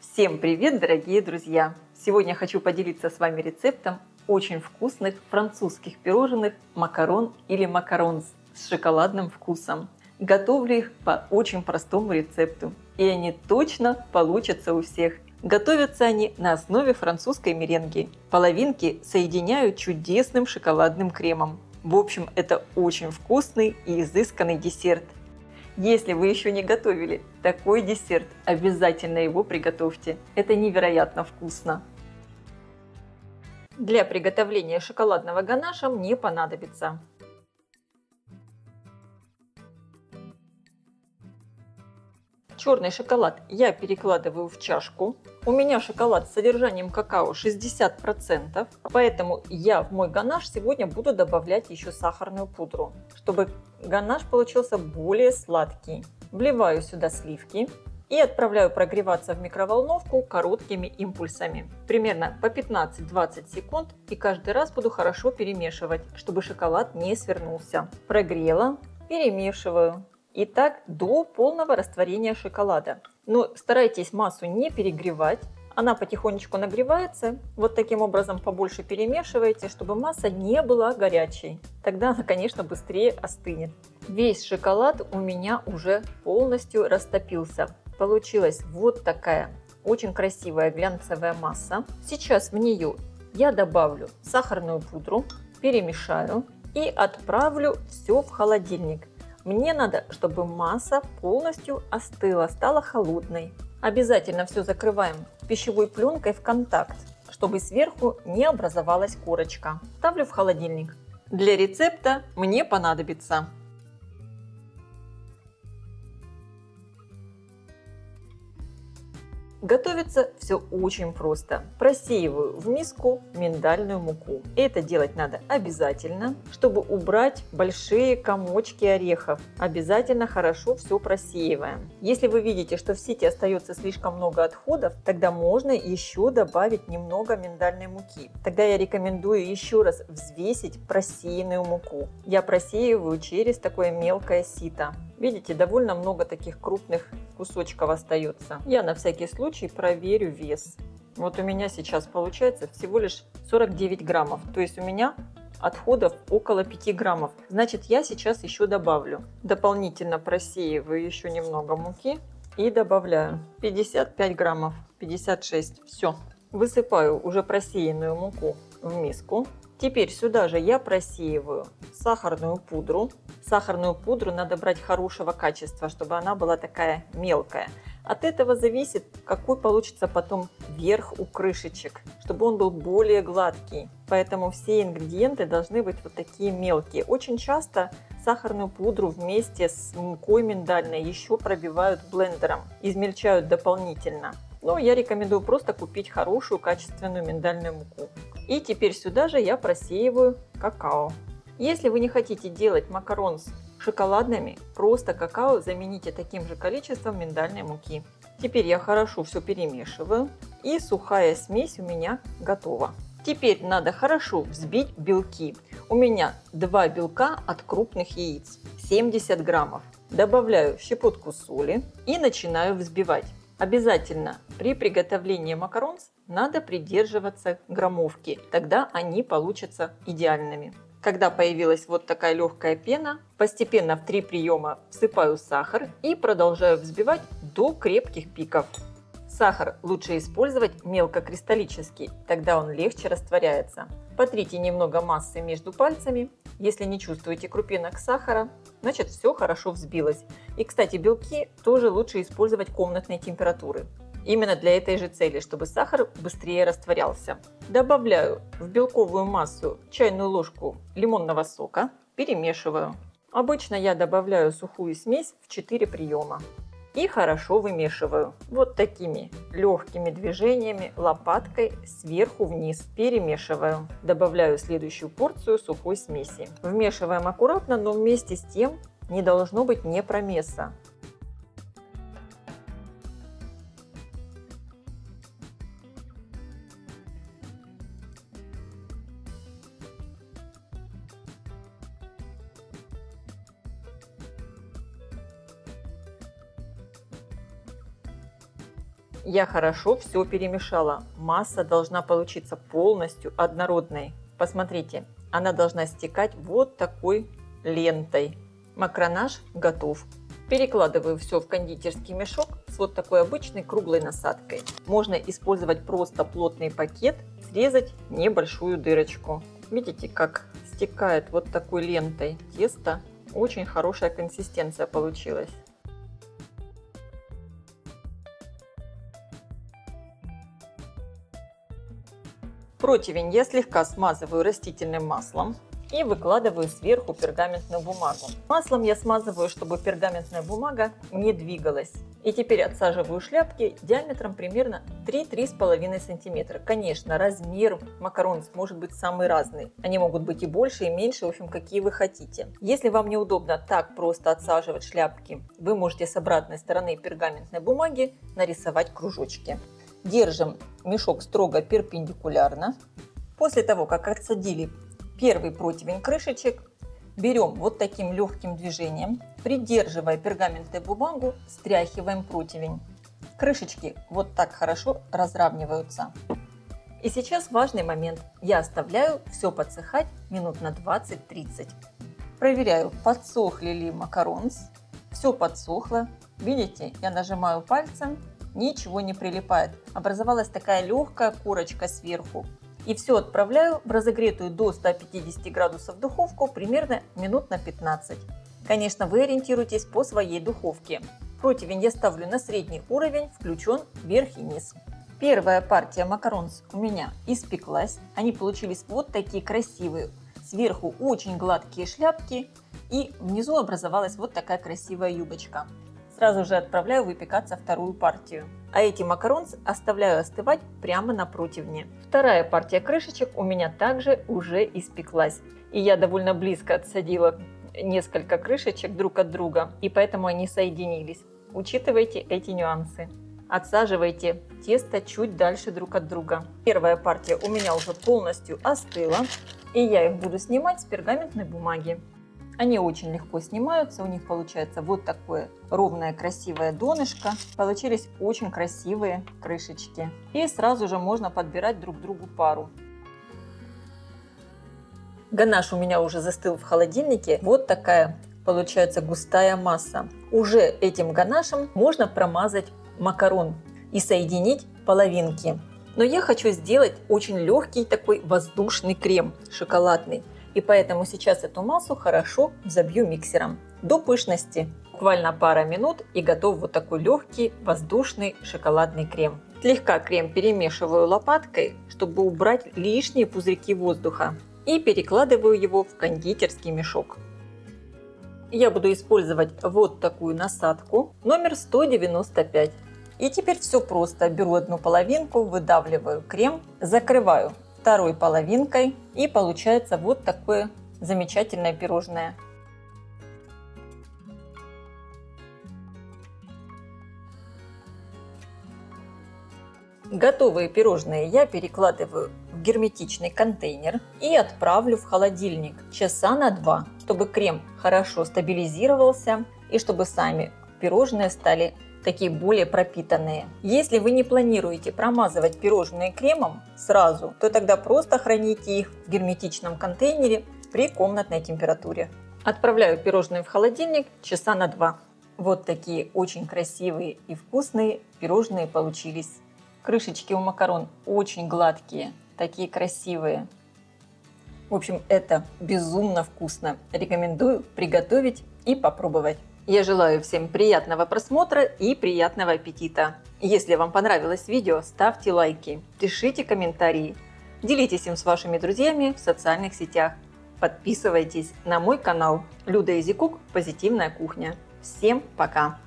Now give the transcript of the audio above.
Всем привет, дорогие друзья! Сегодня хочу поделиться с вами рецептом очень вкусных французских пирожных макарон или макаронс с шоколадным вкусом. Готовлю их по очень простому рецепту, и они точно получатся у всех. Готовятся они на основе французской меренги. Половинки соединяют чудесным шоколадным кремом. В общем, это очень вкусный и изысканный десерт. Если вы еще не готовили такой десерт, обязательно его приготовьте. Это невероятно вкусно. Для приготовления шоколадного ганаша мне понадобится черный шоколад я перекладываю в чашку. У меня шоколад с содержанием какао 60%, поэтому я в мой ганаш сегодня буду добавлять еще сахарную пудру, чтобы ганаш получился более сладкий. Вливаю сюда сливки и отправляю прогреваться в микроволновку короткими импульсами. Примерно по 15-20 секунд, и каждый раз буду хорошо перемешивать, чтобы шоколад не свернулся. Прогрела, перемешиваю. И так до полного растворения шоколада. Но старайтесь массу не перегревать. Она потихонечку нагревается. Вот таким образом побольше перемешивайте, чтобы масса не была горячей. Тогда она, конечно, быстрее остынет. Весь шоколад у меня уже полностью растопился. Получилась вот такая очень красивая глянцевая масса. Сейчас в нее я добавлю сахарную пудру, перемешаю и отправлю все в холодильник. Мне надо, чтобы масса полностью остыла, стала холодной. Обязательно все закрываем пищевой пленкой в контакт, чтобы сверху не образовалась корочка. Ставлю в холодильник. Для рецепта мне понадобится готовится все очень просто. Просеиваю в миску миндальную муку. Это делать надо обязательно, чтобы убрать большие комочки орехов. Обязательно хорошо все просеиваем. Если вы видите, что в сите остается слишком много отходов, тогда можно еще добавить немного миндальной муки. Тогда я рекомендую еще раз взвесить просеянную муку. Я просеиваю через такое мелкое сито. Видите, довольно много таких крупных кусочков остается. Я на всякий случай проверю вес. Вот у меня сейчас получается всего лишь 49 граммов. То есть у меня отходов около 5 граммов. Значит, я сейчас еще добавлю. Дополнительно просеиваю еще немного муки и добавляю 55 граммов, 56. Все. Высыпаю уже просеянную муку в миску. Теперь сюда же я просеиваю сахарную пудру. Сахарную пудру надо брать хорошего качества, чтобы она была такая мелкая. От этого зависит, какой получится потом верх у крышечек, чтобы он был более гладкий. Поэтому все ингредиенты должны быть вот такие мелкие. Очень часто сахарную пудру вместе с мукой миндальной еще пробивают блендером, измельчают дополнительно. Но я рекомендую просто купить хорошую качественную миндальную муку. И теперь сюда же я просеиваю какао. Если вы не хотите делать макарон с шоколадными, просто какао замените таким же количеством миндальной муки. Теперь я хорошо все перемешиваю, и сухая смесь у меня готова. Теперь надо хорошо взбить белки. У меня 2 белка от крупных яиц, 70 граммов. Добавляю щепотку соли и начинаю взбивать. Обязательно при приготовлении макаронс надо придерживаться граммовки, тогда они получатся идеальными. Когда появилась вот такая легкая пена, постепенно в 3 приема всыпаю сахар и продолжаю взбивать до крепких пиков. Сахар лучше использовать мелкокристаллический, тогда он легче растворяется. Потрите немного массы между пальцами. Если не чувствуете крупинок сахара, значит все хорошо взбилось. И, кстати, белки тоже лучше использовать комнатной температуры. Именно для этой же цели, чтобы сахар быстрее растворялся. Добавляю в белковую массу чайную ложку лимонного сока, перемешиваю. Обычно я добавляю сухую смесь в 4 приема. И хорошо вымешиваю. Вот такими легкими движениями лопаткой сверху вниз перемешиваю. Добавляю следующую порцию сухой смеси. Вмешиваем аккуратно, но вместе с тем не должно быть непромеса. Я хорошо все перемешала. Масса должна получиться полностью однородной. Посмотрите, она должна стекать вот такой лентой. Макронаж готов. Перекладываю все в кондитерский мешок с вот такой обычной круглой насадкой. Можно использовать просто плотный пакет, срезать небольшую дырочку. Видите, как стекает вот такой лентой тесто. Очень хорошая консистенция получилась. Противень я слегка смазываю растительным маслом и выкладываю сверху пергаментную бумагу. Маслом я смазываю, чтобы пергаментная бумага не двигалась. И теперь отсаживаю шляпки диаметром примерно 3-3,5 см. Конечно, размер макарон может быть самый разный. Они могут быть и больше, и меньше, в общем, какие вы хотите. Если вам неудобно так просто отсаживать шляпки, вы можете с обратной стороны пергаментной бумаги нарисовать кружочки. Держим мешок строго перпендикулярно. После того, как отсадили первый противень крышечек, берем вот таким легким движением, придерживая пергаментную бумагу, стряхиваем противень. Крышечки вот так хорошо разравниваются. И сейчас важный момент. Я оставляю все подсыхать минут на 20-30. Проверяю, подсохли ли макаронс. Все подсохло. Видите, я нажимаю пальцем, ничего не прилипает. Образовалась такая легкая корочка сверху. И все отправляю в разогретую до 150 градусов духовку примерно минут на 15. Конечно, вы ориентируйтесь по своей духовке. Противень я ставлю на средний уровень, включен вверх и низ. Первая партия макаронс у меня испеклась. Они получились вот такие красивые. Сверху очень гладкие шляпки и внизу образовалась вот такая красивая юбочка. Сразу же отправляю выпекаться вторую партию. А эти макаронс оставляю остывать прямо на противне. Вторая партия крышечек у меня также уже испеклась. И я довольно близко отсадила несколько крышечек друг от друга, и поэтому они соединились. Учитывайте эти нюансы. Отсаживайте тесто чуть дальше друг от друга. Первая партия у меня уже полностью остыла, и я их буду снимать с пергаментной бумаги. Они очень легко снимаются, у них получается вот такое ровное красивое донышко. Получились очень красивые крышечки. И сразу же можно подбирать друг другу пару. Ганаш у меня уже застыл в холодильнике. Вот такая получается густая масса. Уже этим ганашем можно промазать макарон и соединить половинки. Но я хочу сделать очень легкий такой воздушный крем шоколадный. И поэтому сейчас эту массу хорошо взобью миксером до пышности. Буквально пара минут и готов вот такой легкий воздушный шоколадный крем. Слегка крем перемешиваю лопаткой, чтобы убрать лишние пузырьки воздуха. И перекладываю его в кондитерский мешок. Я буду использовать вот такую насадку номер 195. И теперь все просто. Беру одну половинку, выдавливаю крем, закрываю второй половинкой, и получается вот такое замечательное пирожное. Готовые пирожные я перекладываю в герметичный контейнер и отправлю в холодильник часа на 2, чтобы крем хорошо стабилизировался и чтобы сами пирожные стали такие более пропитанные. Если вы не планируете промазывать пирожные кремом сразу, то тогда просто храните их в герметичном контейнере при комнатной температуре. Отправляю пирожные в холодильник часа на 2. Вот такие очень красивые и вкусные пирожные получились. Крышечки у макарон очень гладкие, такие красивые. В общем, это безумно вкусно. Рекомендую приготовить и попробовать. Я желаю всем приятного просмотра и приятного аппетита. Если вам понравилось видео, ставьте лайки, пишите комментарии, делитесь им с вашими друзьями в социальных сетях. Подписывайтесь на мой канал Люда Изи Кук Позитивная кухня. Всем пока!